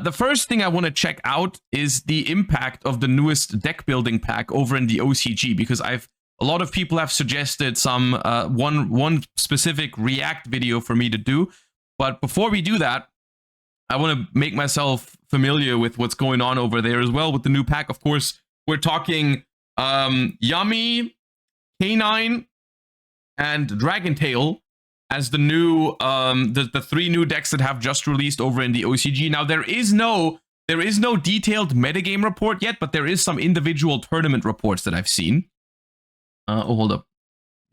the first thing I want to check out is the impact of the newest deck building pack over in the OCG, because a lot of people have suggested some one specific React video for me to do. But before we do that, I want to make myself familiar with what's going on over there as well with the new pack. Of course, we're talking Yummy, K9, and Dragontail as the new the 3 new decks that have just released over in the OCG. Now there is no detailed metagame report yet, but there is some individual tournament reports that I've seen. Oh, hold up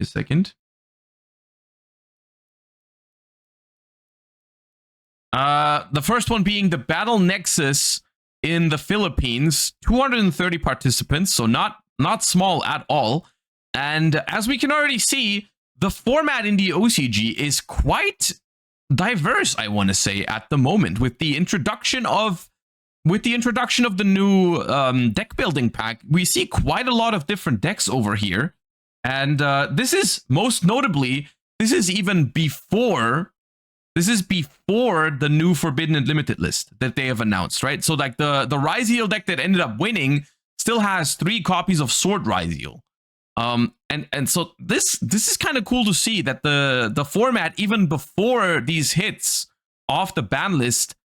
a second. The first one being the Battle Nexus in the Philippines, 230 participants, so not small at all. And as we can already see, the format in the OCG is quite diverse, I want to say, at the moment, with the introduction of the new deck building pack. We see quite a lot of different decks over here, and this is most notably, this is before the new Forbidden and Limited list that they have announced, right? So like the Ryziel deck that ended up winning still has 3 copies of Sword Ryziel. And so this is kind of cool to see that the format, even before these hits off the ban list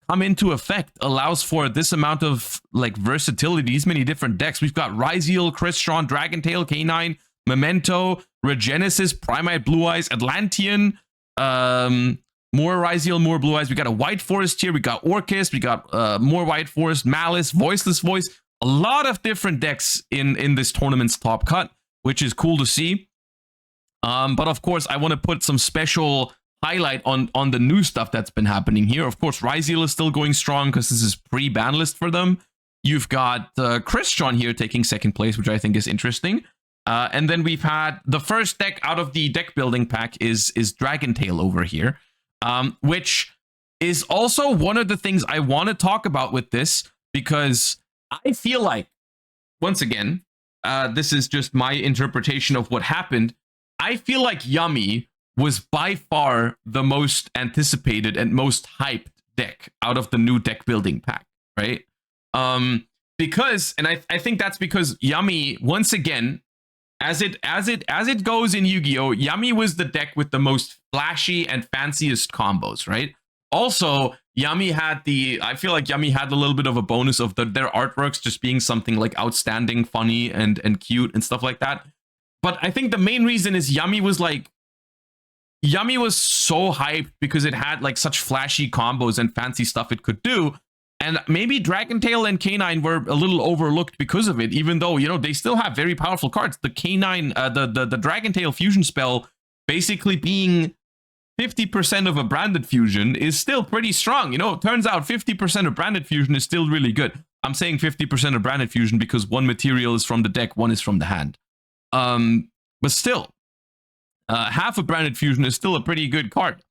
come into effect, allows for this amount of like versatility, these many different decks. We've got Ryziel, Crystron, Dragontail, K9, Memento, Regenesis, Primite, Blue Eyes, Atlantean, more Ryziel, more Blue Eyes. We got a White Forest here. We got Orcust. We got more White Forest, Malice, Voiceless Voice. A lot of different decks in this tournament's top cut, which is cool to see. But of course, I want to put some special highlight on the new stuff that's been happening here. Of course, Ryziel is still going strong because this is pre-ban list for them. You've got Crystron here taking second place, which I think is interesting. And then we've had the first deck out of the deck building pack is Dragontail over here, which is also one of the things I want to talk about with this, because I feel like, once again, this is just my interpretation of what happened. I feel like Yummy was by far the most anticipated and most hyped deck out of the new deck building pack, right? Because, and I think that's because Yummy, once again, as it goes in Yu-Gi-Oh, Yummy was the deck with the most flashy and fanciest combos, right? Also, I feel like Yummy had a little bit of a bonus of their artworks just being something like outstanding, funny, and cute and stuff like that. But I think the main reason is Yummy was so hyped because it had like such flashy combos and fancy stuff it could do. And maybe Dragontail and K9 were a little overlooked because of it, even though, you know, they still have very powerful cards. The K9, the Dragontail fusion spell basically being 50% of a branded fusion is still pretty strong. You know, it turns out 50% of branded fusion is still really good. I'm saying 50% of branded fusion because one material is from the deck, one is from the hand. But still, half of branded fusion is still a pretty good card.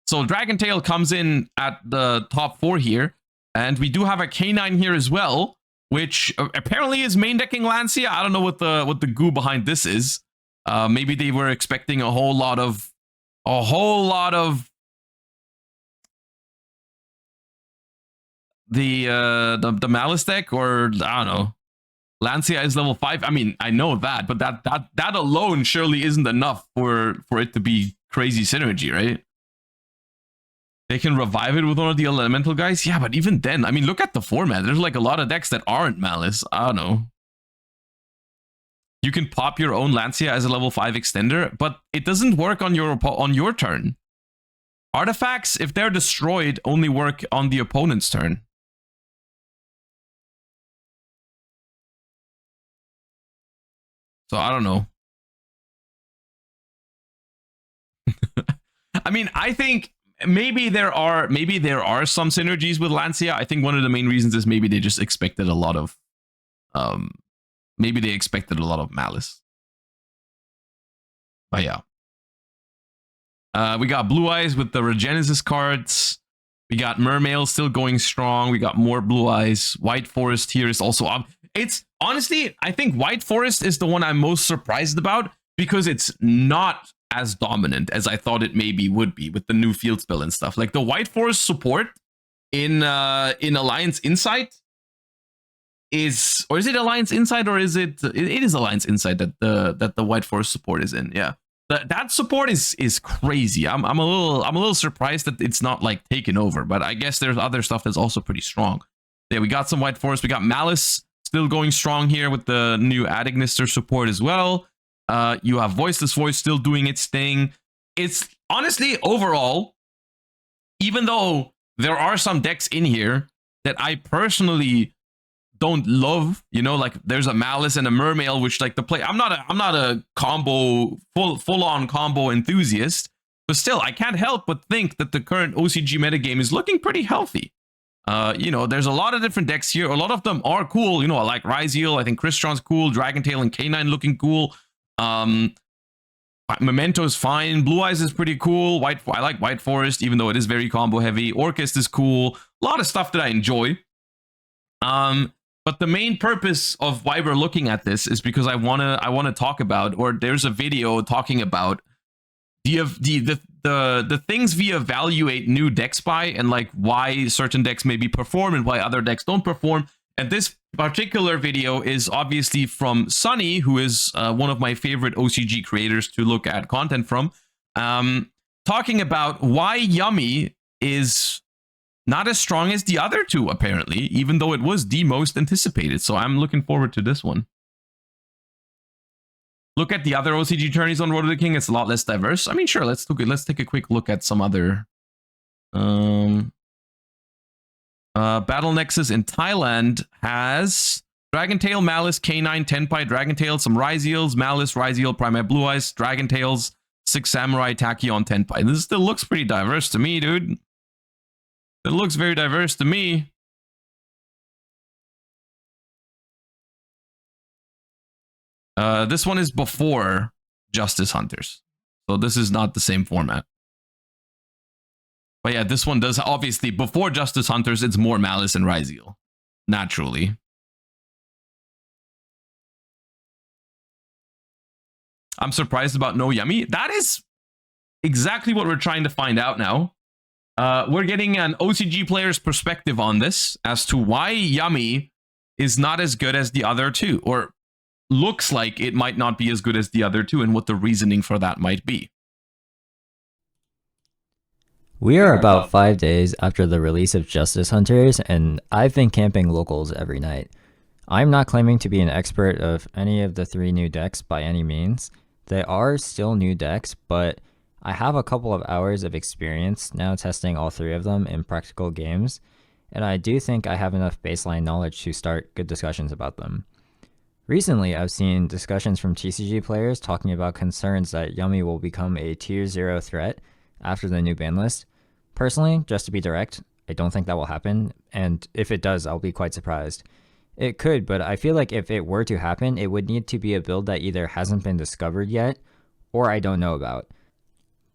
So Dragontail comes in at the top 4 here. And we do have a K9 here as well, which apparently is main decking Lancia. I don't know what the goo behind this is. Maybe they were expecting a whole lot of the Malice deck, or I don't know. Lancia is level 5. I mean, I know that, but that alone surely isn't enough for it to be crazy synergy, right? They can revive it with one of the elemental guys. Yeah, but even then, I mean, look at the format. There's like a lot of decks that aren't Malice. I don't know. You can pop your own Lancia as a level 5 extender, but it doesn't work on your turn. Artifacts, if they're destroyed, only work on the opponent's turn. So I don't know. I mean, I think maybe there are some synergies with Lancia. I think one of the main reasons is maybe they just expected a lot of Malice. But yeah. We got Blue Eyes with the Regenesis cards. We got Mermail still going strong. We got more Blue Eyes. White Forest here is also up. It's honestly, I think White Forest is the one I'm most surprised about because it's not as dominant as I thought it maybe would be with the new field spell and stuff. Like the White Forest support in Alliance Insight is, or is it Alliance Insight, or is it is Alliance Insight that the White Forest support is in? Yeah, that support is crazy. I'm a little surprised that it's not like taken over, but I guess there's other stuff that's also pretty strong. Yeah, we got some White Forest. We got Malice still going strong here with the new Adagnister support as well. You have Voiceless Voice still doing its thing. It's honestly, overall, even though there are some decks in here that I personally don't love, you know, like there's a Malice and a Mermail, which like the play, I'm not a combo, full on combo enthusiast, but still I can't help but think that the current OCG metagame is looking pretty healthy. You know, there's a lot of different decks here. A lot of them are cool. You know, I like Ryzeal. I think Crystron's cool. Dragontail and K9 looking cool. Memento's fine. Blue Eyes is pretty cool. I like White Forest, even though it is very combo heavy. Orchest is cool. A lot of stuff that I enjoy. But the main purpose of why we're looking at this is because I wanna talk about, or there's a video talking about the things we evaluate new decks by, and like why certain decks maybe perform and why other decks don't perform. And this particular video is obviously from Sunny, who is one of my favorite OCG creators to look at content from, talking about why Yummy is not as strong as the other two, apparently, even though it was the most anticipated. So I'm looking forward to this one. Look at the other OCG tourneys on Road to the King. It's a lot less diverse. I mean, sure, let's take a quick look at some other Battle Nexus in Thailand has Dragontail, Malice, K9, Tenpai, Dragontail, some Ryzeals, Malice, Ryzeal, Primate Blue Eyes, Dragentails, 6 Samurai, Tachyon, Tenpai. This still looks pretty diverse to me, dude. It looks very diverse to me. This one is before Justice Hunters, so this is not the same format. But yeah, this one does, obviously, before Justice Hunters, it's more Malice and Ryzeal, naturally. I'm surprised about no Yummy. That is exactly what we're trying to find out now. We're getting an OCG player's perspective on this as to why Yummy is not as good as the other two, or looks like it might not be as good as the other two, and what the reasoning for that might be. We are about 5 days after the release of Justice Hunters, and I've been camping locals every night. I'm not claiming to be an expert of any of the 3 new decks by any means. They are still new decks, but I have a couple of hours of experience now testing all 3 of them in practical games, and I do think I have enough baseline knowledge to start good discussions about them. Recently, I've seen discussions from TCG players talking about concerns that Yummy will become a tier 0 threat after the new ban list. Personally, just to be direct, I don't think that will happen, and if it does, I'll be quite surprised. It could, but I feel like if it were to happen, it would need to be a build that either hasn't been discovered yet, or I don't know about.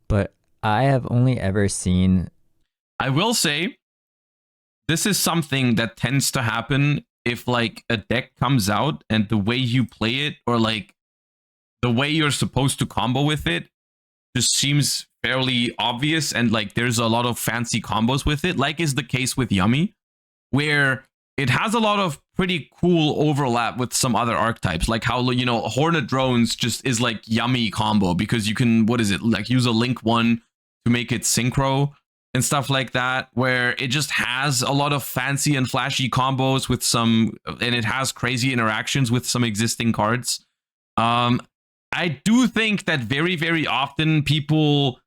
But I have only ever seen... I will say, this is something that tends to happen if like a deck comes out and the way you play it, or like the way you're supposed to combo with it, just seems fairly obvious, and like there's a lot of fancy combos with it, like is the case with Yummy, where it has a lot of pretty cool overlap with some other archetypes, like how, you know, Hornet Drones just is like Yummy combo, because you can, what is it, like use a Link 1 to make it synchro and stuff like that, where it just has a lot of fancy and flashy combos with some, and it has crazy interactions with some existing cards. I do think that very, very often people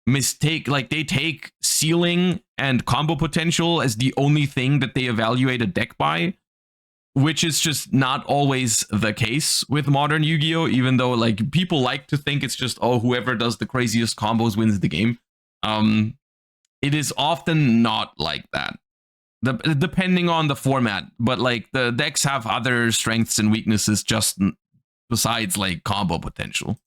mistake, like they take ceiling and combo potential as the only thing that they evaluate a deck by, which is just not always the case with modern Yu-Gi-Oh, even though like people like to think it's just, oh, whoever does the craziest combos wins the game. It is often not like that, depending on the format, but like the decks have other strengths and weaknesses just besides like combo potential.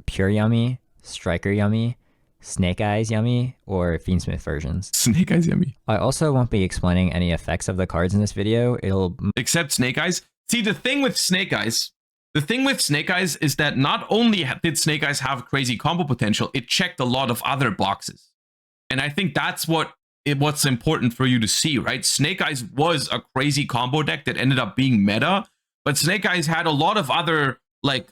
Pure Yummy, Striker Yummy, Snake Eyes Yummy, or Fiendsmith versions. Snake Eyes Yummy. I also won't be explaining any effects of the cards in this video. It'll... Except Snake Eyes. See, the thing with Snake Eyes is that not only did Snake Eyes have crazy combo potential, it checked a lot of other boxes. And I think that's what what's important for you to see, right? Snake Eyes was a crazy combo deck that ended up being meta, but Snake Eyes had a lot of other like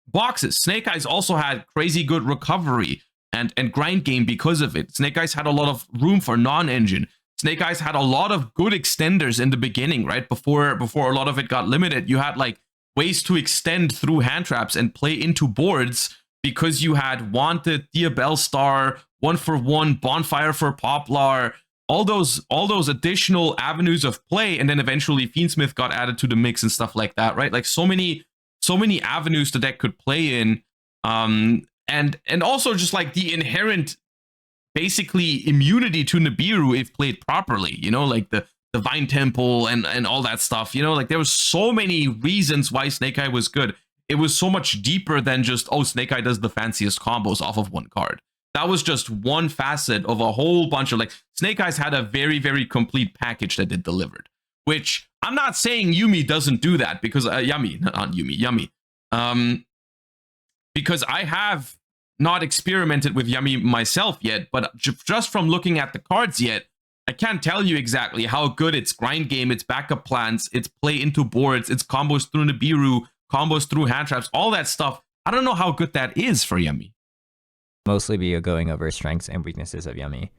boxes. Snake Eyes also had crazy good recovery and grind game because of it. Snake Eyes had a lot of room for non-engine. Snake Eyes had a lot of good extenders in the beginning, right? Before a lot of it got limited, you had like ways to extend through hand traps and play into boards because you had Wanted, Diabell Star, 1-for-1, Bonfire for Poplar, all those additional avenues of play, and then eventually Fiendsmith got added to the mix and stuff like that, right? Like so many avenues the deck could play in, and also just like the inherent basically immunity to Nibiru if played properly, you know, like the Vine Temple and all that stuff, you know, like there was so many reasons why Snake Eye was good. It was so much deeper than just, oh, Snake Eye does the fanciest combos off of one card. That was just one facet of a whole bunch of like, Snake Eyes had a very, very complete package that it delivered, which I'm not saying Yuumi doesn't do that because, Yummy. Because I have not experimented with Yummy myself yet, but just from looking at the cards yet, I can't tell you exactly how good its grind game, its backup plans, its play into boards, its combos through Nibiru, combos through hand traps, all that stuff. I don't know how good that is for Yummy. Mostly be going over strengths and weaknesses of Yummy.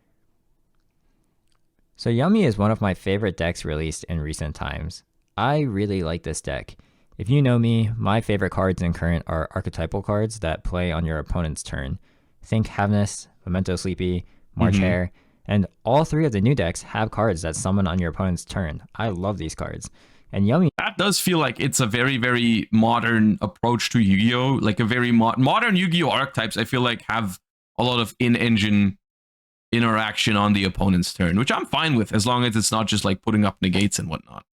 So Yummy is one of my favorite decks released in recent times. I really like this deck. If you know me, my favorite cards in current are archetypal cards that play on your opponent's turn. Think Havness, Memento Sleepy, March Hare, and all three of the new decks have cards that summon on your opponent's turn. I love these cards. And Yummy... That does feel like it's a very, very modern approach to Yu-Gi-Oh! Like a very modern Yu-Gi-Oh! Archetypes, I feel like have a lot of in-engine interaction on the opponent's turn, which I'm fine with as long as it's not just like putting up negates and whatnot.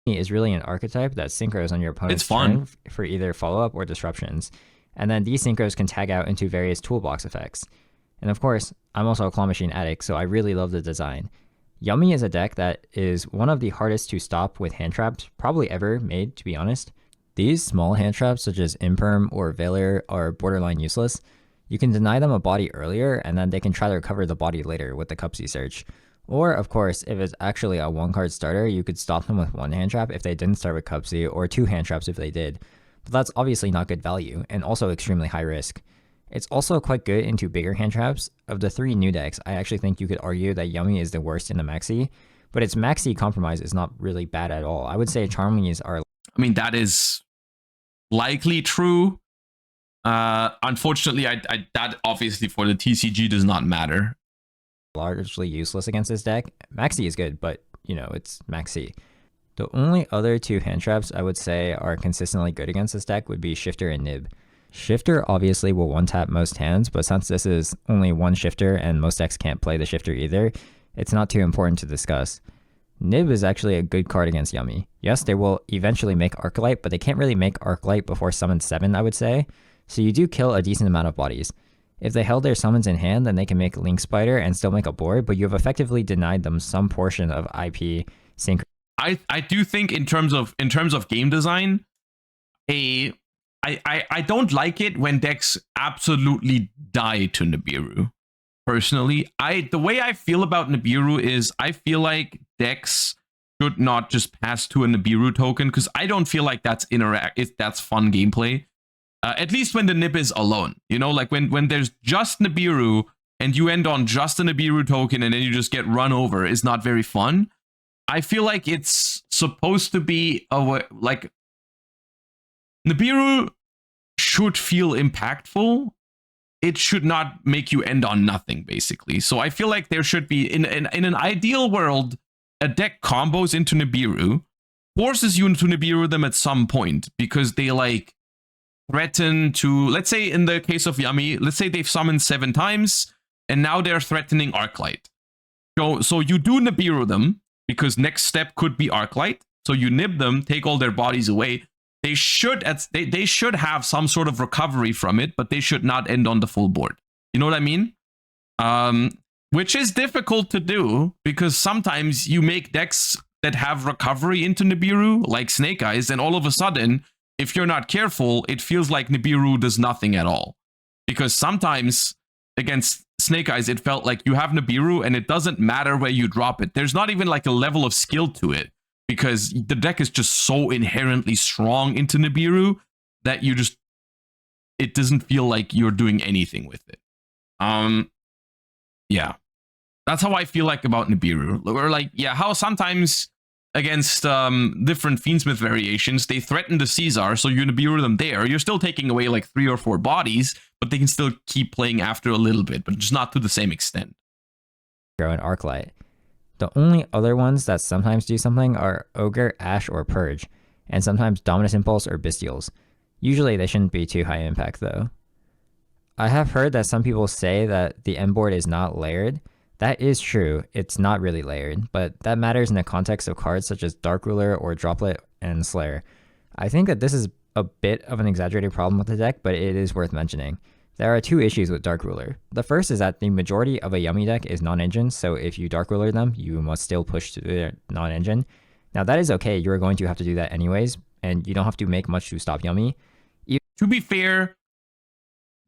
Is really an archetype that synchros on your opponent's turn for either follow-up or disruptions. And then these synchros can tag out into various toolbox effects. And of course, I'm also a claw machine addict, so I really love the design. Yummy is a deck that is one of the hardest to stop with hand traps probably ever made, to be honest. These small hand traps such as Imperm or Veiler are borderline useless. You can deny them a body earlier, and then they can try to recover the body later with the Cupsy Search. Or, of course, if it's actually a one-card starter, you could stop them with one hand trap if they didn't start with Cupsy, or two hand traps if they did. But that's obviously not good value, and also extremely high risk. It's also quite good into bigger hand traps. Of the three new decks, I actually think you could argue that Yummy is the worst in the Maxi, but its Maxi compromise is not really bad at all. I would say Charmleys are... I mean, that is likely true. Unfortunately, that obviously for the TCG does not matter. Largely useless against this deck. Maxi is good, but, you know, it's Maxi. The only other two hand traps I would say are consistently good against this deck would be Shifter and Nib. Shifter obviously will one-tap most hands, but since this is only one Shifter and most decks can't play the Shifter either, it's not too important to discuss. Nib is actually a good card against Yummy. Yes, they will eventually make Arclight, but they can't really make Arclight before Summon 7, I would say, so you do kill a decent amount of bodies. If they held their summons in hand, then they can make Link Spider and still make a board, but you have effectively denied them some portion of IP sync. I do think in terms of game design, I don't like it when decks absolutely die to Nibiru. Personally, the way I feel about Nibiru is I feel like decks should not just pass to a Nibiru token because I don't feel like that's fun gameplay. At least when the Nib is alone, you know, like when there's just Nibiru and you end on just a Nibiru token and then you just get run over is not very fun. I feel like it's supposed to be like Nibiru should feel impactful. It should not make you end on nothing, basically. So I feel like there should be, in an ideal world, a deck combos into Nibiru, forces you into Nibiru them at some point because they like threaten to, let's say in the case of Yummy, let's say they've summoned 7 times and now they're threatening Arclight. So you do Nibiru them because next step could be Arclight. So you nib them, take all their bodies away. They should have some sort of recovery from it, but they should not end on the full board. You know what I mean? Which is difficult to do because sometimes you make decks that have recovery into Nibiru, like Snake Eyes, and all of a sudden, if you're not careful, it feels like Nibiru does nothing at all. Because sometimes against Snake Eyes, it felt like you have Nibiru and it doesn't matter where you drop it. There's not even like a level of skill to it because the deck is just so inherently strong into Nibiru that it doesn't feel like you're doing anything with it. Yeah. That's how I feel like about Nibiru. Or like, yeah, how sometimes against different Fiendsmith variations, they threaten the Caesar, so you Nibiru them there. You're still taking away like 3 or 4 bodies, but they can still keep playing after a little bit, but just not to the same extent. And Arclight. The only other ones that sometimes do something are Ogre, Ash, or Purge, and sometimes Dominus Impulse or Bestials. Usually they shouldn't be too high impact though. I have heard that some people say that the end board is not layered. That is true, it's not really layered, but that matters in the context of cards such as Dark Ruler or Droplet and Slayer. I think that this is a bit of an exaggerated problem with the deck, but it is worth mentioning. There are 2 issues with Dark Ruler. The first is that the majority of a Yummy deck is non-engine, so if you Dark Ruler them, you must still push to their non-engine. Now that is okay, you're going to have to do that anyways, and you don't have to make much to stop Yummy. To be fair,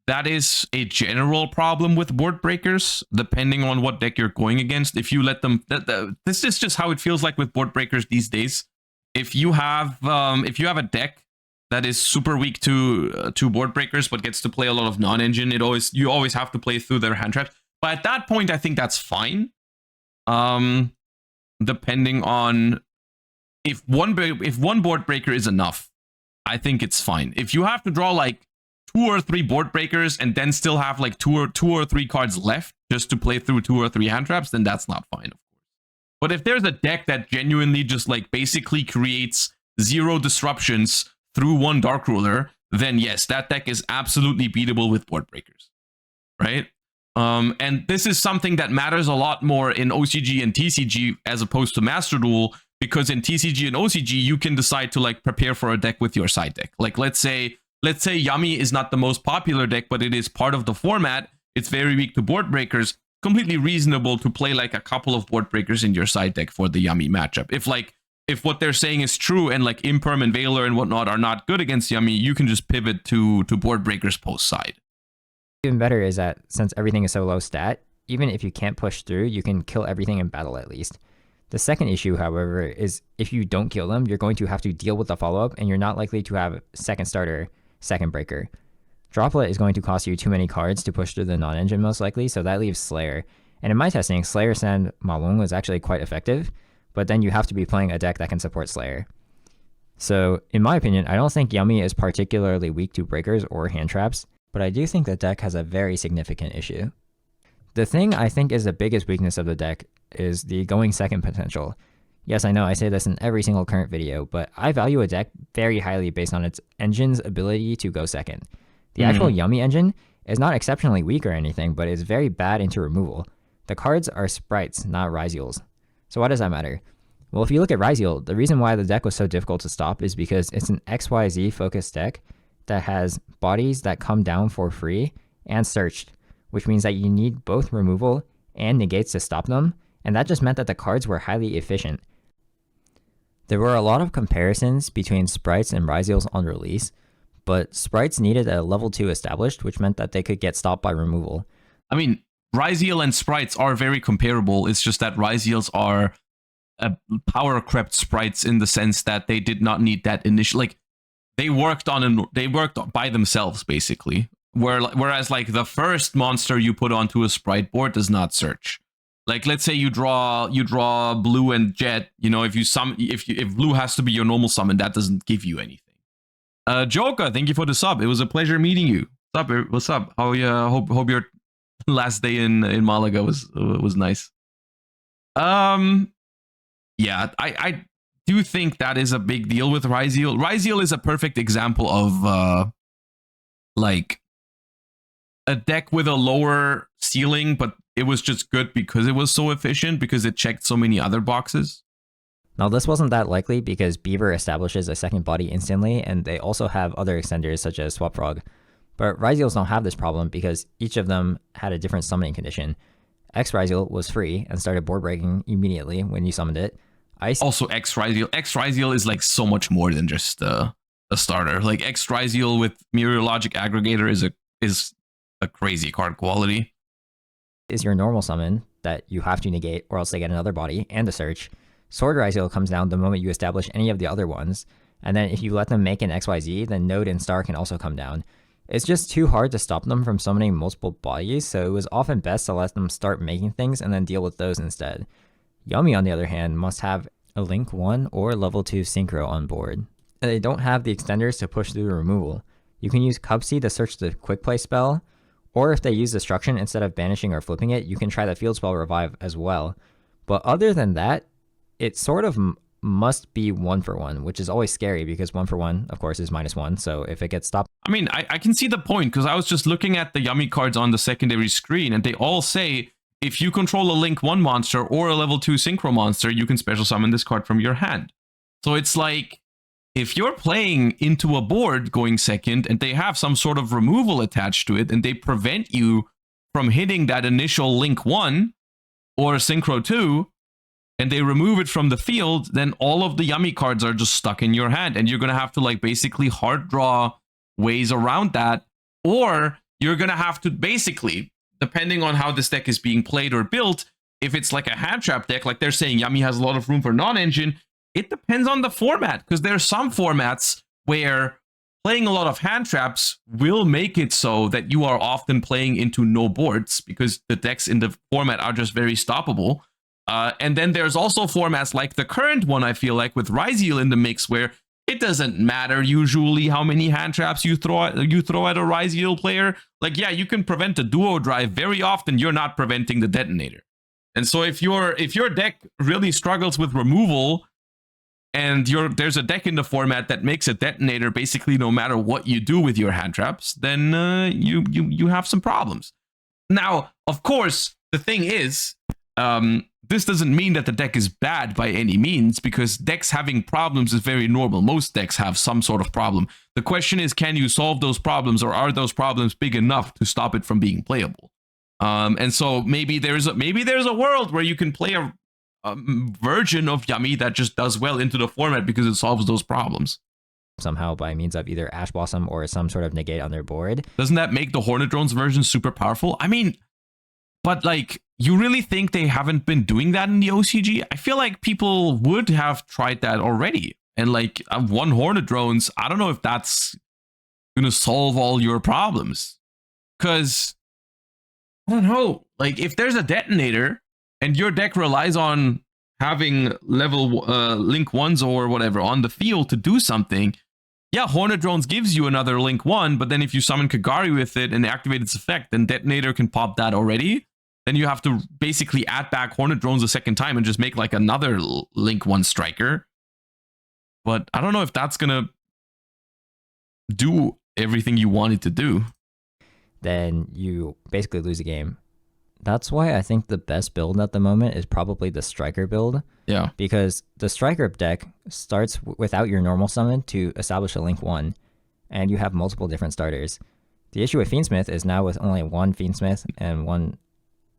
that is a general problem with board breakers, depending on what deck you're going against. If you let them, this is just how it feels like with board breakers these days. If you have a deck that is super weak to board breakers, but gets to play a lot of non-engine, you always have to play through their hand traps. But at that point, I think that's fine. Depending on if one board breaker is enough, I think it's fine. If you have to draw like 2 or 3 board breakers and then still have like two or three cards left just to play through 2 or 3 hand traps, then that's not fine, of course. But if there's a deck that genuinely just like basically creates 0 disruptions through 1 Dark Ruler, then yes, that deck is absolutely beatable with board breakers, right? And this is something that matters a lot more in OCG and TCG as opposed to Master Duel, because in TCG and OCG you can decide to like prepare for a deck with your side deck. Like let's say Yummy is not the most popular deck, but it is part of the format. It's very weak to board breakers. Completely reasonable to play like a couple of board breakers in your side deck for the Yummy matchup. If what they're saying is true and like Imperm and Valor and whatnot are not good against Yummy, you can just pivot to board breakers post side. Even better is that since everything is so low stat, even if you can't push through, you can kill everything in battle at least. The second issue, however, is if you don't kill them, you're going to have to deal with the follow-up, and you're not likely to have second starter, second breaker. Droplet is going to cost you too many cards to push through the non-engine most likely, so that leaves Slayer. And in my testing, Slayer Sand Malung was actually quite effective, but then you have to be playing a deck that can support Slayer. So, in my opinion, I don't think Yummy is particularly weak to breakers or hand traps, but I do think the deck has a very significant issue. The thing I think is the biggest weakness of the deck is the going second potential. Yes, I know I say this in every single current video, but I value a deck very highly based on its engine's ability to go second. The actual Yummy engine is not exceptionally weak or anything, but is very bad into removal. The cards are sprites, not Ryzeals. So why does that matter? Well, if you look at Ryzeal, the reason why the deck was so difficult to stop is because it's an XYZ focused deck that has bodies that come down for free and searched, which means that you need both removal and negates to stop them, and that just meant that the cards were highly efficient. There were a lot of comparisons between sprites and Ryzeals on release, but sprites needed a level 2 established, which meant that they could get stopped by removal. I mean, Ryzeal and sprites are very comparable. It's just that Ryzeals are power crept sprites in the sense that they did not need that initial, like they worked by themselves basically. Whereas like the first monster you put onto a sprite board does not search. Like let's say you draw blue and jet, you know, if blue has to be your normal summon, that doesn't give you anything. Joker, thank you for the sub. It was a pleasure meeting you. What's up? How hope your last day in Malaga was nice. Yeah, I do think that is a big deal with Ryzeal. Ryzeal is a perfect example of like a deck with a lower ceiling, but it was just good because it was so efficient, because it checked so many other boxes. Now this wasn't that likely because Beaver establishes a second body instantly, and they also have other extenders such as Swap Frog. But Ryzeals don't have this problem because each of them had a different summoning condition. X Ryzeal was free and started board breaking immediately when you summoned it. Also, X Ryzeal is like so much more than just a starter. Like X Ryzeal with Meteorologic Aggregator is a crazy card quality. is your normal summon that you have to negate or else they get another body and a search. Sword Rizio comes down the moment you establish any of the other ones. And then if you let them make an XYZ, then Node and Star can also come down. It's just too hard to stop them from summoning multiple bodies, so it was often best to let them start making things and then deal with those instead. Yummy, on the other hand, must have a Link 1 or level 2 Synchro on board. And they don't have the extenders to push through the removal. You can use Cubsy to search the Quick Play spell, or if they use Destruction instead of banishing or flipping it, you can try the Field Spell Revive as well. But other than that, it sort of must be 1-for-1, which is always scary because 1-for-1, of course, is -1. So if it gets stopped... I mean, I can see the point because I was just looking at the Yummy cards on the secondary screen and they all say if you control a Link 1 monster or a level 2 Synchro monster, you can special summon this card from your hand. So it's like, if you're playing into a board going second and they have some sort of removal attached to it and they prevent you from hitting that initial Link 1 or Synchro 2, and they remove it from the field, then all of the Yummy cards are just stuck in your hand. And you're going to have to like basically hard draw ways around that. Or you're going to have to basically, depending on how this deck is being played or built, if it's like a hand trap deck, like they're saying Yummy has a lot of room for non-engine, it depends on the format. Because there are some formats where playing a lot of hand traps will make it so that you are often playing into no boards because the decks in the format are just very stoppable. And then there's also formats like the current one, I feel like, with Ryzeal in the mix, where it doesn't matter usually how many hand traps you throw at a Ryzeal player. Like, yeah, you can prevent a duo drive. Very often, you're not preventing the detonator. And so if your deck really struggles with removal, and there's a deck in the format that makes a detonator basically no matter what you do with your hand traps, then you have some problems. Now, of course, the thing is, this doesn't mean that the deck is bad by any means, because decks having problems is very normal. Most decks have some sort of problem. The question is, can you solve those problems, or are those problems big enough to stop it from being playable? And so maybe there's a world where you can play a version of Yummy that just does well into the format because it solves those problems. Somehow by means of either Ash Blossom or some sort of negate on their board. Doesn't that make the Hornet Drones version super powerful? I mean, but like, you really think they haven't been doing that in the OCG? I feel like people would have tried that already. And like, one Hornet Drones, I don't know if that's going to solve all your problems. Because, I don't know, like if there's a detonator and your deck relies on having level Link 1s or whatever on the field to do something, yeah, Hornet Drones gives you another Link 1, but then if you summon Kagari with it and activate its effect, then Detonator can pop that already. Then you have to basically add back Hornet Drones a second time and just make like another Link 1 striker. But I don't know if that's going to do everything you want it to do. Then you basically lose the game. That's why I think the best build at the moment is probably the Striker build. Yeah. Because the Striker deck starts without your normal summon to establish a Link 1, and you have multiple different starters. The issue with Fiendsmith is now with only one Fiendsmith and one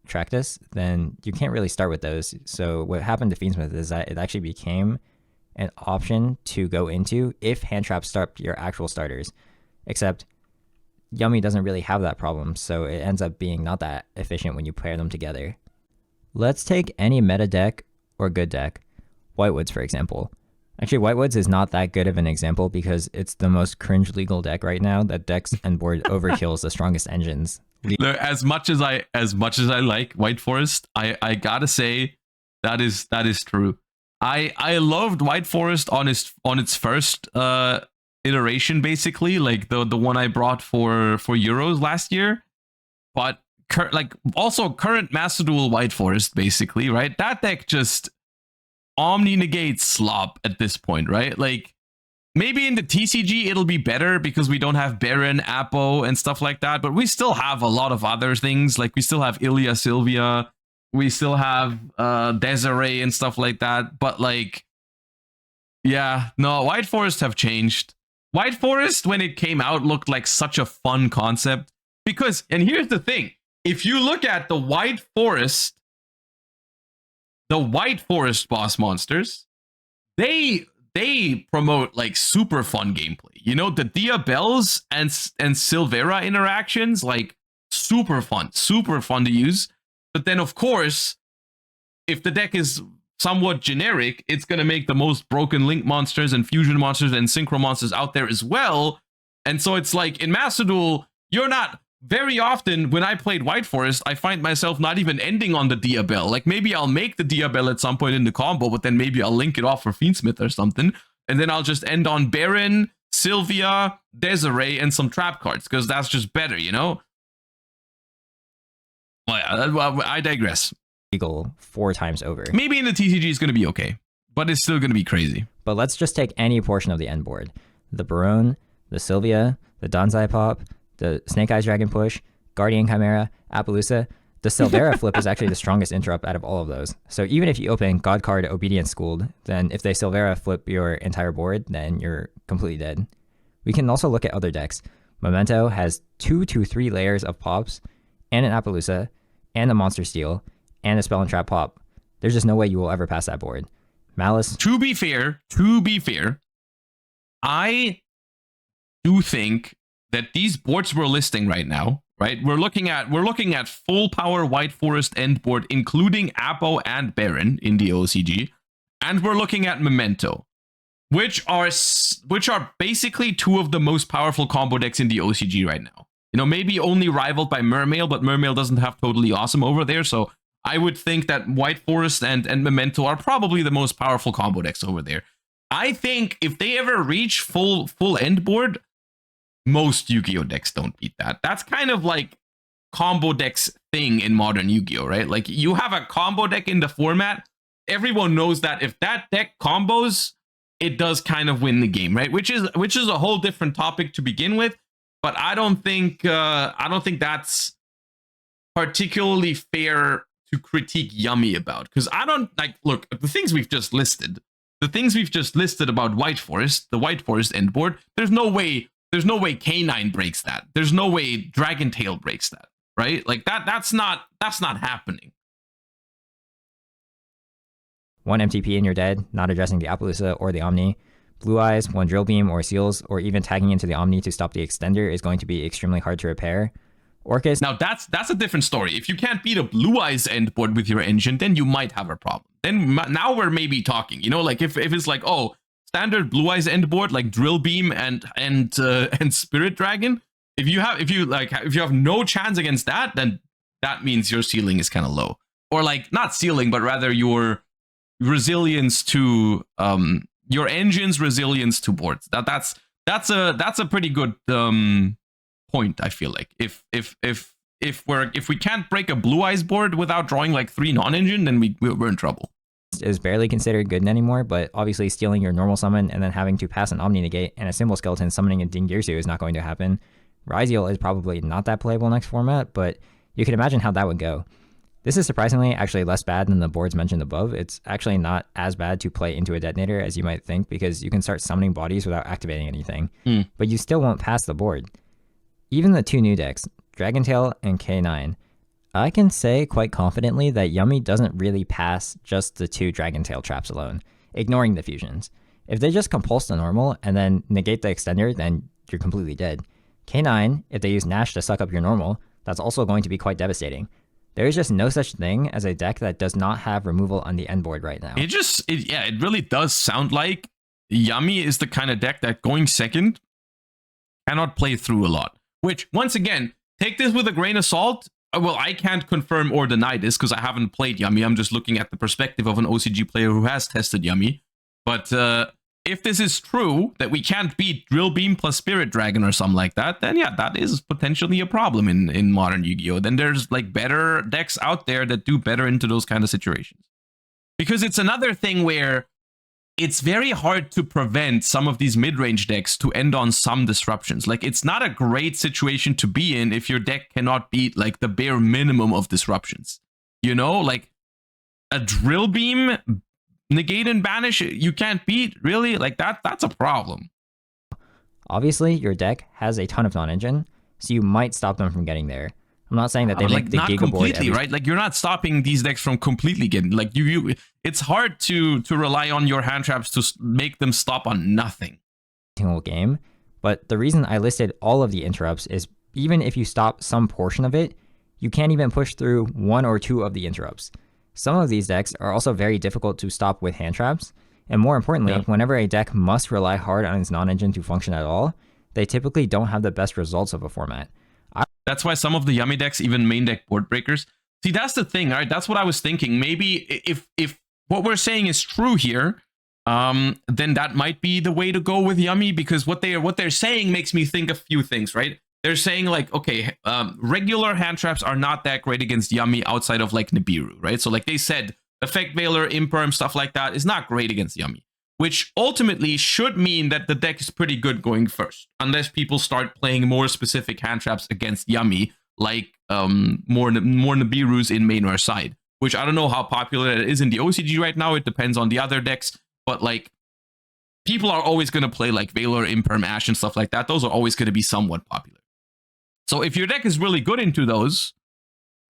Tractus, then you can't really start with those. So what happened to Fiendsmith is that it actually became an option to go into if hand traps start your actual starters. Except Yummy doesn't really have that problem, so it ends up being not that efficient when you pair them together. Let's take any meta deck or good deck. Whitewoods, for example. Actually, Whitewoods is not that good of an example because it's the most cringe legal deck right now that decks and board overkills the strongest engines. Look, as much as I like White Forest, I gotta say that is true. I loved White Forest on its first iteration, basically, like the one I brought for Euros last year, but current Master Duel White Forest, basically, right? That deck just omni negates slop at this point, right? Like, maybe in the TCG it'll be better because we don't have Baron, Apo, and stuff like that, but we still have a lot of other things. Like, we still have Ilya Sylvia, we still have Desiree and stuff like that. But like, yeah, no, White Forest have changed. White Forest, when it came out, looked like such a fun concept because, and here's the thing, if you look at the White Forest boss monsters, they promote like super fun gameplay. You know, the Dia Bells and Silvera interactions, like super fun to use. But then, of course, if the deck is somewhat generic, it's going to make the most broken link monsters and fusion monsters and synchro monsters out there as well. And so it's like in Master Duel, you're not very often when I played White Forest, I find myself not even ending on the Diabell. Like maybe I'll make the Diabell at some point in the combo, but then maybe I'll link it off for Fiendsmith or something. And then I'll just end on Baron, Sylvia, Desiree, and some trap cards because that's just better, you know? Well, I digress. Legal 4 times over. Maybe in the TCG it's going to be okay, but it's still going to be crazy. But let's just take any portion of the end board. The Baronne, the Sylvia, the Danzai Pop, the Snake Eyes Dragon Push, Guardian Chimera, Appaloosa. The Silvera flip is actually the strongest interrupt out of all of those. So even if you open God card Obedience Schooled, then if they Silvera flip your entire board, then you're completely dead. We can also look at other decks. Memento has 2 to 3 layers of pops, and an Appaloosa, and a Monster Steel, and a Spell and Trap pop. There's just no way you will ever pass that board. Malice. To be fair, I do think that these boards we're listing right now, right? We're looking at full power White Forest end board, including Apo and Baron in the OCG, and we're looking at Memento, which are basically 2 of the most powerful combo decks in the OCG right now. You know, maybe only rivaled by Mermail, but Mermail doesn't have Totally Awesome over there, so I would think that White Forest and Memento are probably the most powerful combo decks over there. I think if they ever reach full end board, most Yu-Gi-Oh decks don't beat that. That's kind of like combo decks thing in modern Yu-Gi-Oh, right? Like you have a combo deck in the format, everyone knows that if that deck combos, it does kind of win the game, right? Which is a whole different topic to begin with, but I don't think that's particularly fair to critique Yummy about, because I don't like, look, the things we've just listed about White Forest, the White Forest end board, there's no way K9 breaks that. There's no way Dragon Tail breaks that, right? Like that's not happening. 1 MTP and you're dead, not addressing the Appaloosa or the Omni. Blue Eyes, 1 Drill Beam or Seals, or even tagging into the Omni to stop the Extender is going to be extremely hard to repair. Orcus. Now that's a different story. If you can't beat a Blue Eyes end board with your engine, then you might have a problem. Then now we're maybe talking, you know, like if it's like, oh, standard Blue Eyes end board like Drill Beam and Spirit Dragon, if you have no chance against that, then that means your ceiling is kind of low, or like not ceiling, but rather your resilience to your engine's resilience to boards. That's a pretty good point. I feel like if we can't break a Blue Eyes board without drawing like 3 non-engine, then we're in trouble. Is barely considered good anymore, but obviously stealing your normal summon and then having to pass an Omni Negate and a Symbol Skeleton summoning a Dingirsu is not going to happen. Ryziel is probably not that playable next format, but you can imagine how that would go. This is surprisingly actually less bad than the boards mentioned above. It's actually not as bad to play into a Detonator as you might think, because you can start summoning bodies without activating anything, but you still won't pass the board. Even the 2 new decks, Dragon Tail and K9, I can say quite confidently that Yummy doesn't really pass just the 2 Dragon Tail traps alone, ignoring the fusions. If they just compulse the normal and then negate the extender, then you're completely dead. K9, if they use Nash to suck up your normal, that's also going to be quite devastating. There is just no such thing as a deck that does not have removal on the end board right now. It really does sound like Yummy is the kind of deck that going second cannot play through a lot. Which, once again, take this with a grain of salt. Well, I can't confirm or deny this because I haven't played Yummy. I'm just looking at the perspective of an OCG player who has tested Yummy. But if this is true, that we can't beat Drill Beam plus Spirit Dragon or something like that, then yeah, that is potentially a problem in modern Yu-Gi-Oh! Then there's like better decks out there that do better into those kind of situations. Because it's another thing where it's very hard to prevent some of these mid-range decks to end on some disruptions. Like, it's not a great situation to be in if your deck cannot beat like the bare minimum of disruptions. You know, like a Drill Beam, negate and banish, you can't beat, really? Like that's a problem. Obviously, your deck has a ton of non-engine, so you might stop them from getting there. I'm not saying that they make the not Giga completely, board right? Like, you're not stopping these decks from completely getting, like, you it's hard to rely on your hand traps to make them stop on nothing. Single game, but the reason I listed all of the interrupts is even if you stop some portion of it, You can't even push through 1 or 2 of the interrupts. Some of these decks are also very difficult to stop with hand traps, and more importantly, whenever a deck must rely hard on its non-engine to function at all, they typically don't have the best results of a format. That's why some of the Yummy decks even main deck board breakers. See, that's the thing, right? That's what I was thinking. Maybe if what we're saying is true here, then that might be the way to go with Yummy, because what they're saying makes me think a few things, right? They're saying like, okay, regular hand traps are not that great against Yummy outside of like Nibiru, right? So like they said, Effect Veiler, Imperm, stuff like that is not great against Yummy, which ultimately should mean that the deck is pretty good going first, unless people start playing more specific hand traps against Yummy, like more Nibirus in main or side, which I don't know how popular it is in the OCG right now. It depends on the other decks, but like people are always going to play like Veiler, Imperm, Ash, and stuff like that. Those are always going to be somewhat popular. So if your deck is really good into those,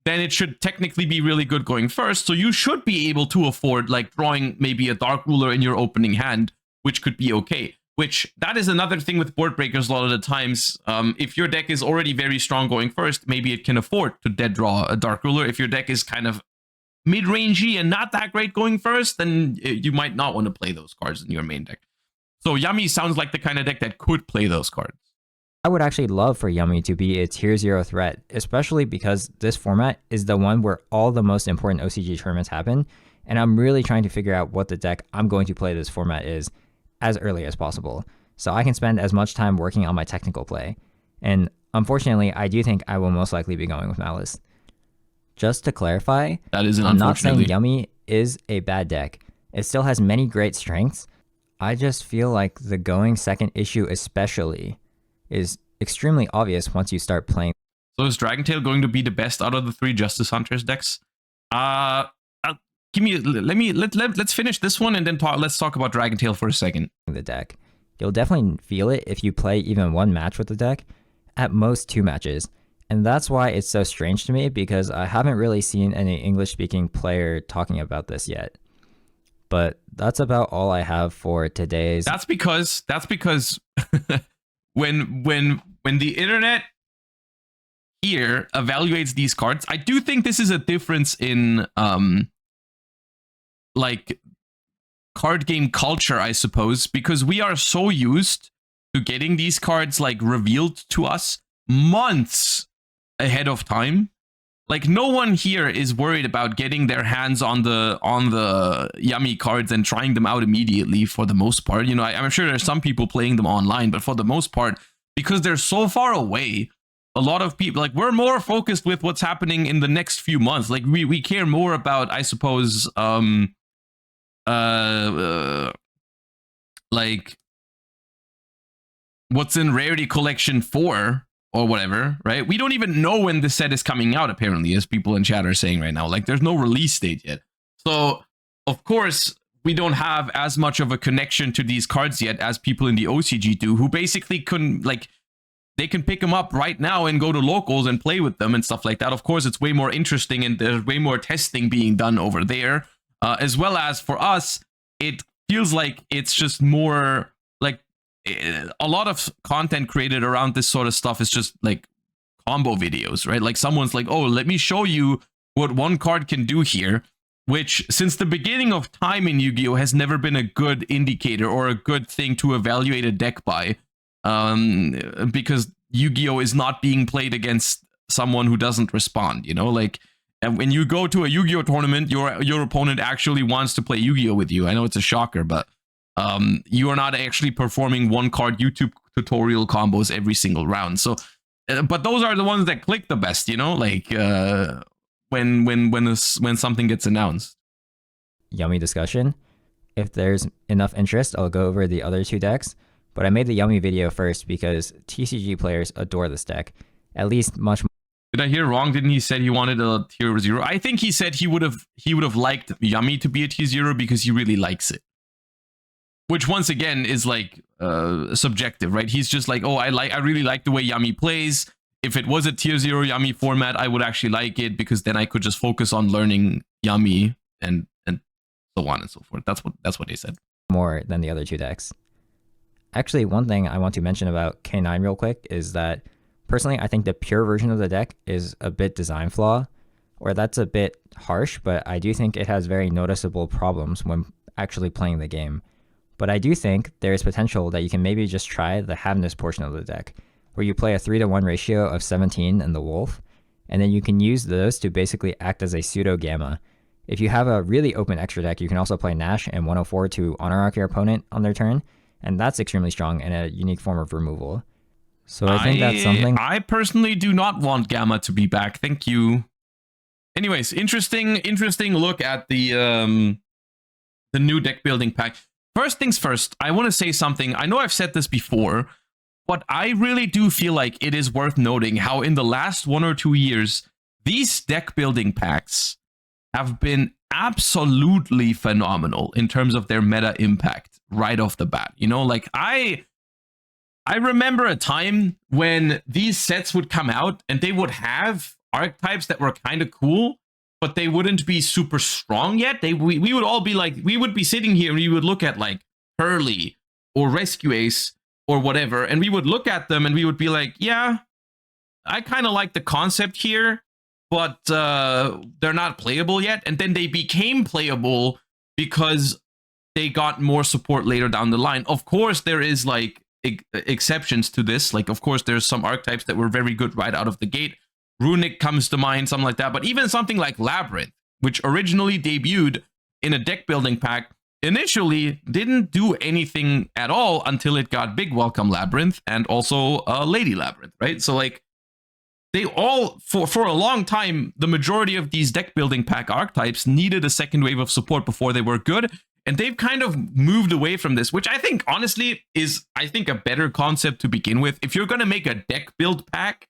then it should technically be really good going first. So you should be able to afford like drawing maybe a Dark Ruler in your opening hand, which could be okay. Which that is another thing with board breakers a lot of the times. If your deck is already very strong going first, maybe it can afford to dead draw a Dark Ruler. If your deck is kind of mid-rangey and not that great going first, then you might not want to play those cards in your main deck. So Yummy sounds like the kind of deck that could play those cards. I would actually love for Yummy to be a tier 0 threat, especially because this format is the one where all the most important OCG tournaments happen, and I'm really trying to figure out what the deck I'm going to play this format is as early as possible, so I can spend as much time working on my technical play. And unfortunately, I do think I will most likely be going with Malice. Just to clarify, that is I'm not saying Yummy is a bad deck. It still has many great strengths. I just feel like the going second issue especially is extremely obvious once you start playing. So is Dragentail going to be the best out of the 3 Justice Hunters decks? Let's finish this one and then let's talk about Dragentail for a second. The deck. You'll definitely feel it if you play even 1 match with the deck, at most 2 matches. And that's why it's so strange to me, because I haven't really seen any English-speaking player talking about this yet. But that's about all I have for today's. That's because when the internet here evaluates these cards, I do think this is a difference in like card game culture, I suppose, because we are so used to getting these cards like revealed to us months ahead of time. Like no one here is worried about getting their hands on the Yummy cards and trying them out immediately for the most part. You know, I'm sure there's some people playing them online, but for the most part, because they're so far away, a lot of people, like, we're more focused with what's happening in the next few months. Like we care more about, I suppose, like what's in Rarity Collection 4 or whatever, right? We don't even know when the set is coming out, apparently, as people in chat are saying right now. Like, there's no release date yet. So, of course, we don't have as much of a connection to these cards yet as people in the OCG do, who basically couldn't, like, they can pick them up right now and go to locals and play with them and stuff like that. Of course, it's way more interesting and there's way more testing being done over there. As well as for us, it feels like it's just more like a lot of content created around this sort of stuff is just like combo videos, right? Like someone's like, oh, let me show you what one card can do here, which since the beginning of time in Yu-Gi-Oh has never been a good indicator or a good thing to evaluate a deck by, because Yu-Gi-Oh is not being played against someone who doesn't respond, you know? Like, and when you go to a Yu-Gi-Oh tournament, your opponent actually wants to play Yu-Gi-Oh with you. I know it's a shocker, but you are not actually performing one card YouTube tutorial combos every single round. So, but those are the ones that click the best, you know, like when something gets announced. Yummy discussion. If there's enough interest, I'll go over the other 2 decks. But I made the Yummy video first because TCG players adore this deck, at least much more. Did I hear wrong? Didn't he say he wanted a tier 0? I think he said he would have liked Yummy to be a tier 0 because he really likes it. Which once again is like subjective, right? He's just like, oh, I really like the way Yummy plays. If it was a tier 0 Yummy format, I would actually like it because then I could just focus on learning Yummy and so on and so forth. That's what they said. More than the other 2 decks. Actually, one thing I want to mention about K9 real quick is that personally, I think the pure version of the deck is a bit design flaw, or that's a bit harsh, but I do think it has very noticeable problems when actually playing the game. But I do think there is potential that you can maybe just try the Havness portion of the deck, where you play a 3-to-1 ratio of 17 and the Wolf, and then you can use those to basically act as a pseudo Gamma. If you have a really open extra deck, you can also play Nash and 104 to honor arc your opponent on their turn, and that's extremely strong and a unique form of removal. So I think that's something. I personally do not want Gamma to be back. Thank you. Anyways, interesting look at the new deck building pack. First things first, I want to say something. I know I've said this before, but I really do feel like it is worth noting how in the last 1 or 2 years, these deck building packs have been absolutely phenomenal in terms of their meta impact right off the bat. You know, like I remember a time when these sets would come out and they would have archetypes that were kind of cool, but they wouldn't be super strong yet. We would all be like, we would be sitting here and we would look at like Hurley or Rescue Ace or whatever, and we would look at them and we would be like, yeah, I kind of like the concept here, but they're not playable yet. And then they became playable because they got more support later down the line. Of course, there is like exceptions to this. Like, of course, there's some archetypes that were very good right out of the gate. Runic comes to mind, something like that. But even something like Labyrinth, which originally debuted in a deck building pack, initially didn't do anything at all until it got Big Welcome Labyrinth and also Lady Labyrinth, right? So like they all, for a long time, the majority of these deck building pack archetypes needed a second wave of support before they were good. And they've kind of moved away from this, which I think honestly is, I think, a better concept to begin with. If you're going to make a deck build pack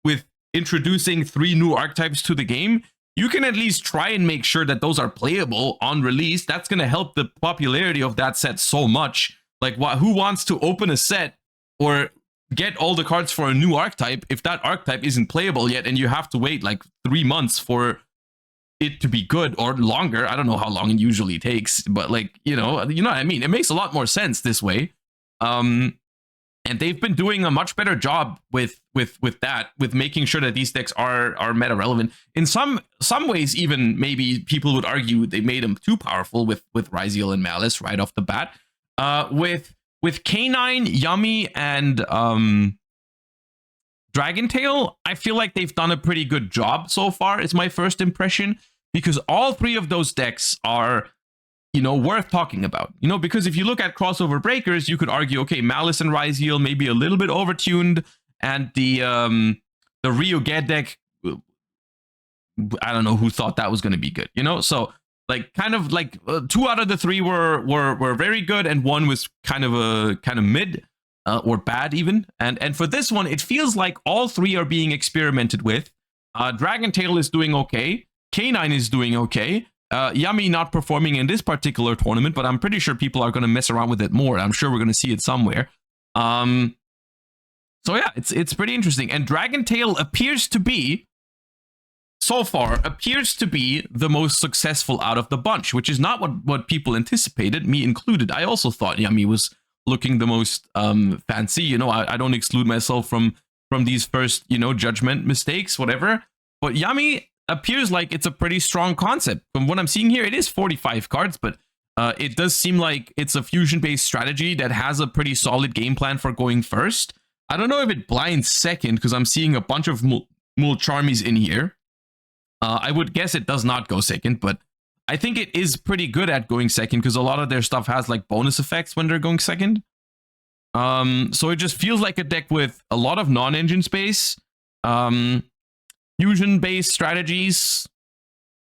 with introducing 3 new archetypes to the game, you can at least try and make sure that those are playable on release. That's going to help the popularity of that set so much. Like, who wants to open a set or get all the cards for a new archetype if that archetype isn't playable yet and you have to wait like 3 months for it to be good, or longer? I don't know how long it usually takes, but like, you know what I mean? It makes a lot more sense this way. And they've been doing a much better job with that, with making sure that these decks are meta relevant. In some ways, even maybe people would argue they made them too powerful with Ryziel and Malice right off the bat. With K9, Yummy, and Dragontail, I feel like they've done a pretty good job so far, is my first impression, because all 3 of those decks are, you know, worth talking about. You know, because if you look at crossover breakers, you could argue, okay, Malice and Ryziel maybe a little bit overtuned, and the Ryuga deck, I don't know who thought that was going to be good, you know? So like kind of like 2 out of the 3 were very good, and 1 was kind of mid or bad even. And for this one, it feels like all 3 are being experimented with. Dragontail is doing okay. K9 is doing okay. Yummy not performing in this particular tournament, but I'm pretty sure people are going to mess around with it more. I'm sure we're going to see it somewhere. So yeah, it's pretty interesting. And Dragontail appears to be, so far, the most successful out of the bunch, which is not what people anticipated, me included. I also thought Yummy was looking the most fancy. You know, I don't exclude myself from these first, you know, judgment mistakes, whatever. But Yummy appears like it's a pretty strong concept. From what I'm seeing here, it is 45 cards, but it does seem like it's a fusion-based strategy that has a pretty solid game plan for going first. I don't know if it blinds second, because I'm seeing a bunch of Mulcharmies in here. I would guess it does not go second, but I think it is pretty good at going second, because a lot of their stuff has like bonus effects when they're going second. So it just feels like a deck with a lot of non-engine space. Fusion-based strategies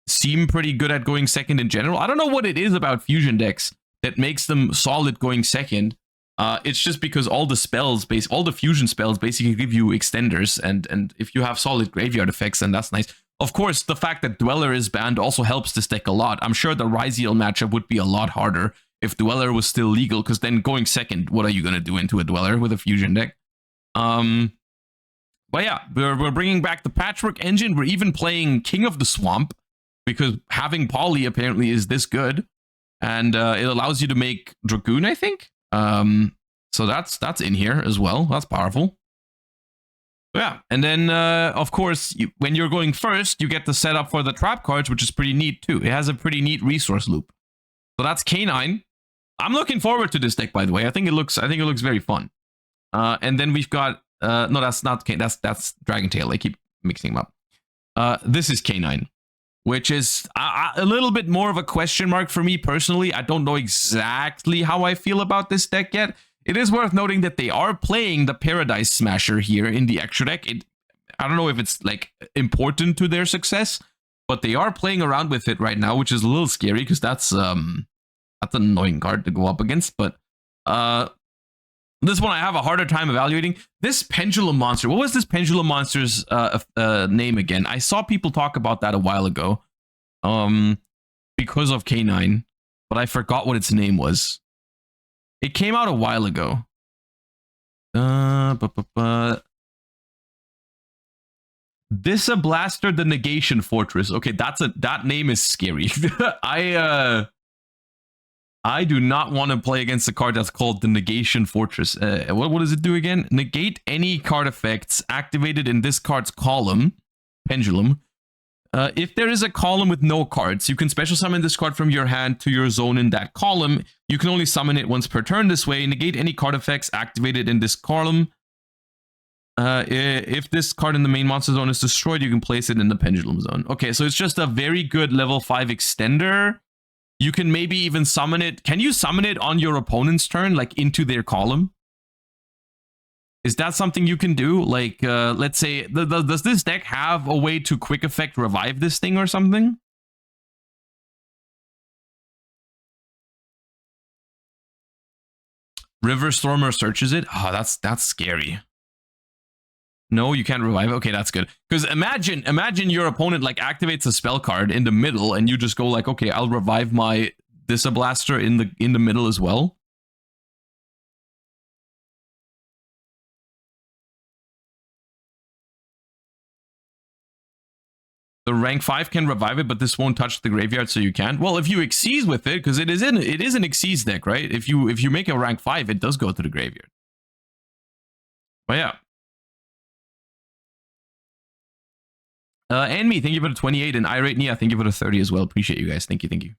seem pretty good at going second in general. I don't know what it is about fusion decks that makes them solid going second. It's just because all the fusion spells basically give you extenders, and if you have solid graveyard effects, then that's nice. Of course, the fact that Dweller is banned also helps this deck a lot. I'm sure the Ryziel matchup would be a lot harder if Dweller was still legal, because then going second, what are you going to do into a Dweller with a fusion deck? But yeah, we're bringing back the Patchwork Engine. We're even playing King of the Swamp, because having Poly apparently is this good. And it allows you to make Dragoon, I think. So that's in here as well. That's powerful. Yeah, and then of course, when you're going first, you get the setup for the trap cards, which is pretty neat too. It has a pretty neat resource loop. So that's K9. I'm looking forward to this deck, by the way. I think it looks very fun. And then we've got no, that's not K. That's Dragon Tail. I keep mixing them up. This is K9, which is a little bit more of a question mark for me personally. I don't know exactly how I feel about this deck yet. It is worth noting that they are playing the Paradise Smasher here in the extra deck. I don't know if it's like important to their success, but they are playing around with it right now, which is a little scary because that's an annoying card to go up against. But this one I have a harder time evaluating. This Pendulum Monster. What was this Pendulum Monster's name again? I saw people talk about that a while ago, because of K9, but I forgot what its name was. It came out a while ago. Disablaster the Negation Fortress. Okay, that name is scary. I do not want to play against a card that's called the Negation Fortress. What does it do again? Negate any card effects activated in this card's column, Pendulum. If there is a column with no cards, you can special summon this card from your hand to your zone in that column. You can only summon it once per turn this way. Negate any card effects activated in this column. If this card in the main monster zone is destroyed, you can place it in the Pendulum zone. Okay, so it's just a very good level 5 extender. You can maybe even summon it. Can you summon it on your opponent's turn, like into their column? Is that something you can do? Like, let's say, does this deck have a way to quick effect revive this thing or something? River Stormer searches it? Oh, that's scary. No, you can't revive. Okay, that's good. Because imagine your opponent like activates a spell card in the middle, and you just go like, okay, I'll revive my Disablaster in the middle as well. The rank 5 can revive it, but this won't touch the graveyard, so you can't. Well, if you Xyz with it, because it is an Xyz deck, right? If you make a rank 5, it does go to the graveyard. But yeah. And me, thank you for the 28, and Irate Nia, thank you for the 30 as well. Appreciate you guys. Thank you, thank you.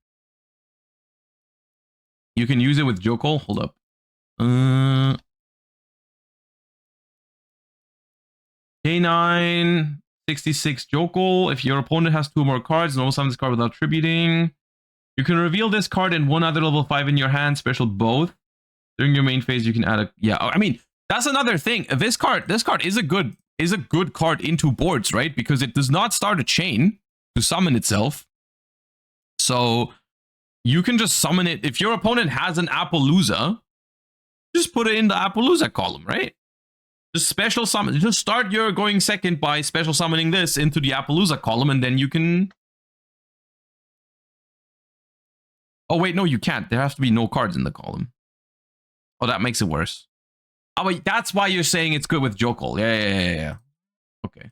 You can use it with Yugioh. Hold up. K9, 66 Yugioh. If your opponent has 2 more cards, normal summon this card without tributing. You can reveal this card and 1 other level 5 in your hand, special both. During your main phase, you can add a... Yeah, I mean, that's another thing. This card is a good card into boards, right? Because it does not start a chain to summon itself. So you can just summon it. If your opponent has an Appaloosa, just put it in the Appaloosa column, right? Just special summon. Just start your going second by special summoning this into the Appaloosa column, and then you can... Oh, wait, no, you can't. There has to be no cards in the column. Oh, that makes it worse. Oh, wait, that's why you're saying it's good with Yugioh. Yeah. Okay.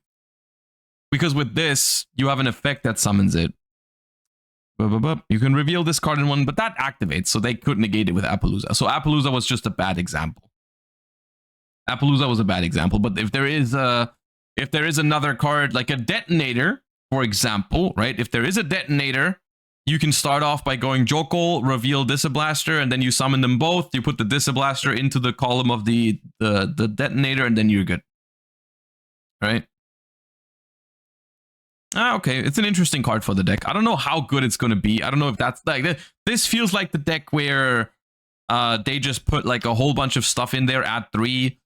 Because with this, you have an effect that summons it. You can reveal this card in one, but that activates, so they could negate it with Appaloosa. So Appaloosa was just a bad example. Appaloosa was a bad example, but if there is another card, like a Detonator, for example, right? If there is a Detonator, you can start off by going Yugioh, reveal Disablaster, and then you summon them both. You put the Disablaster into the column of the Detonator, and then you're good. Right? Okay, it's an interesting card for the deck. I don't know how good it's going to be. I don't know if that's like... This feels like the deck where they just put like a whole bunch of stuff in there at 3.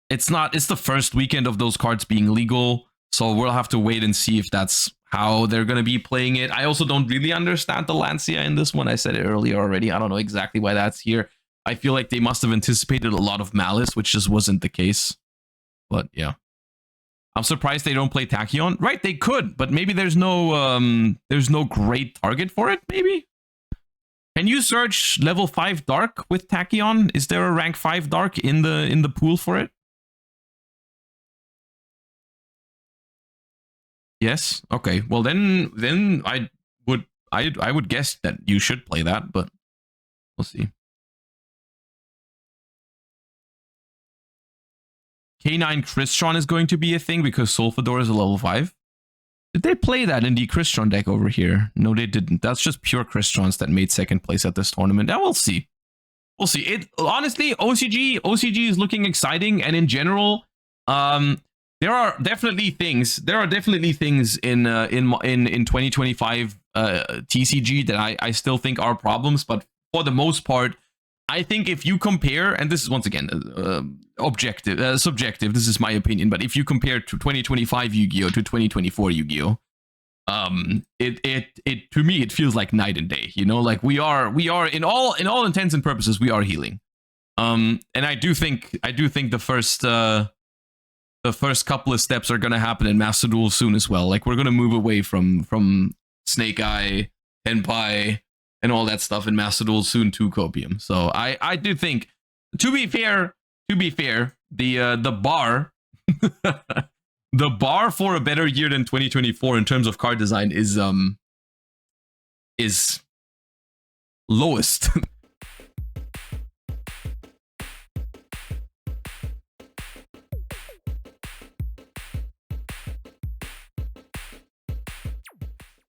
It's the first weekend of those cards being legal, so we'll have to wait and see if that's how they're going to be playing it. I also don't really understand the Lancia in this one. I said it earlier already. I don't know exactly why that's here. I feel like they must have anticipated a lot of Malice, which just wasn't the case. But yeah. I'm surprised they don't play Tachyon. Right, they could, but maybe there's no great target for it, maybe? Can you search level 5 Dark with Tachyon? Is there a rank 5 Dark in the pool for it? Yes. Okay. Well, then I would guess that you should play that, but we'll see. K9 Crystron is going to be a thing because Solfador is a level 5. Did they play that in the Crystron deck over here? No, they didn't. That's just pure Krystrons that made second place at this tournament. Now we'll see. We'll see. It honestly, OCG is looking exciting, and in general, there are definitely things. There are definitely things in 2025 TCG that I still think are problems, but for the most part, I think if you compare, and this is once again subjective, this is my opinion, but if you compare to 2025 Yu-Gi-Oh to 2024 Yu-Gi-Oh, it to me it feels like night and day. You know, like we are in all intents and purposes we are healing. And I do think the first couple of steps are gonna happen in Master Duel soon as well. Like we're gonna move away from Snake Eye, Henpai, and all that stuff in Master Duel soon to Copium. So I do think, to be fair, the bar the bar for a better year than 2024 in terms of card design is lowest.